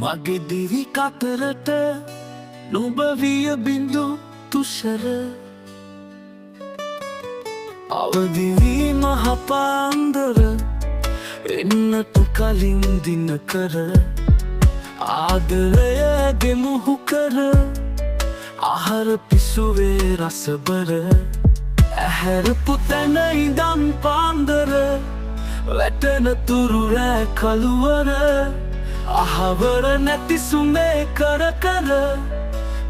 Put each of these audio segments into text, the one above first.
මගේ දිවි කතරට නුඹ විය බිඳු තුෂර අවදි වී මහ පාන්දර එන්නට කලින් දිනකර ආදරය ගෙමුහු කර ආහාර පිසුවේ රසබර ඇහැරපු තැන ඉඳන් පාන්දර වැටෙන තුරු රෑ කළුවර අහවර නැති සුමේ කර කර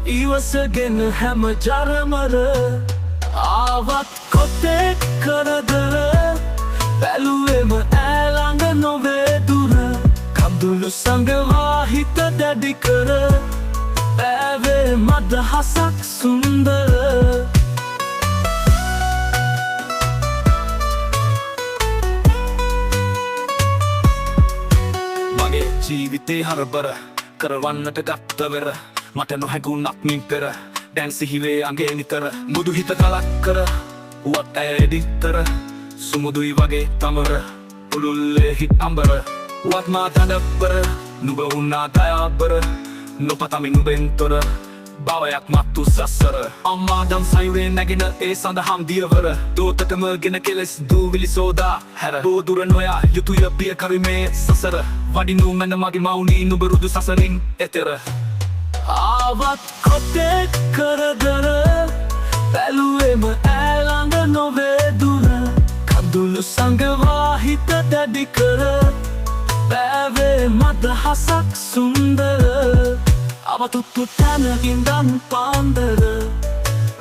ඉවසගෙන හැම ජරමර ආවත් කොතෙක් කරදර බැලුවෙම ඈ ළඟ නොවේ දුර කඳුළු සඟවා හිත දැඩි කර බෑවේ මදහසක් සුන්දර ජීවිතේ හරබර කරවන්නට ගත්තවර මට නොහැකුණක් මින් පෙර දැන් සිහිවේ අගේ නිතර මුදු හිත කලක් කර වත් ඇය එඩිත්තර සුමුදුයි වගේ තමර උළුල්ලේ හිත් අම්බර වත් මා තඩබ්බර නුබ උන්නා දයාබර නොපතමි නුබෙන්තොර බවයක් මත්තු සසර අම්මා දම් සයුරේ නැගෙන ඒ සඳහම් දියවර දෝතටම ගෙන කෙලෙස් දූවිලි සෝදා හැර බෝදුර නොයා යුතුය බිය කරිමේ සසර වඩිනු මැන මගේ මවුනී නුබ රුදු සසරින් එතෙර ආවත් කොතෙක් කරදර බැලුවෙම ඈ ළඟ නොවේ දුර කඳුළු සඟවා හිත දැඩි කර බෑවේ මදහසක් සුන්දර අවතුත්තු තැන ඉඳන් පාන්දර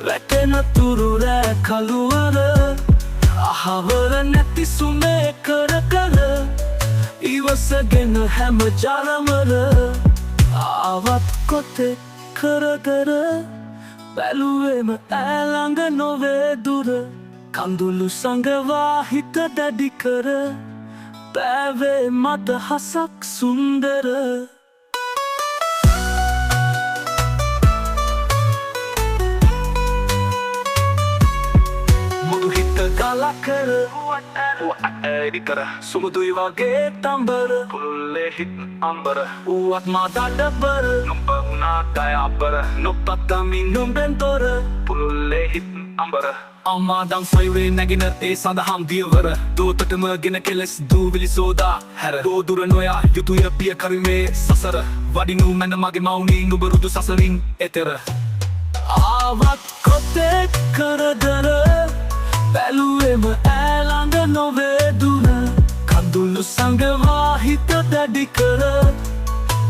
වැටෙන තුරු රෑ කළුවර අහවර නැති සුමේ කර කර ඉවසගෙන හැම ජරමර ආවත් කොතෙක් කරදර බැලුවෙම ඈ ළඟ නොවේ දුර කඳුළු සඟවා හිත දැඩි කර බෑවේ මදහසක් සුන්දර කලකර ඇඩි කර සුමුදුයි වගේ තම්බර පුල්ලේ හිත් අම්බර ඌවත් මා දඩබර නොබ වුණා දයාබර නොපතමි නුඹෙන් තොර පුල්ලේ හිත් අම්බර අම්මා දම් සයුරේ නැගෙන ඒ සඳහම් දියවර දෝතටම ගෙන කෙලෙස් දූවිලි සෝදා හැර දෝදුර නොයා යුතුය බිය කරිමේ සසර වඩිනු මැන මගේ මවුනී නුඹ රුදු සසරින් එතෙර ආවත් කොතෙක් කරදර බැලුවෙම ඈ ළඟ නොවේ දුර කඳුළු සඟවා හිත දැඩි කර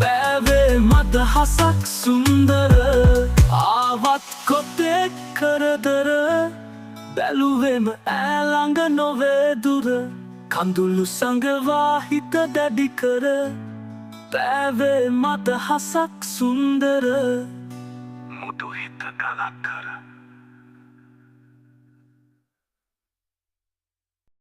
බෑවේ මදහසක් සුන්දර ආවත් කොතෙක් කරදර බැලුවෙම ඈ ළඟ නොවේ දුර කඳුළු සඟවා හිත දැඩි කර බෑවේ මදහසක් සුන්දර මුදු හිත කලක් කර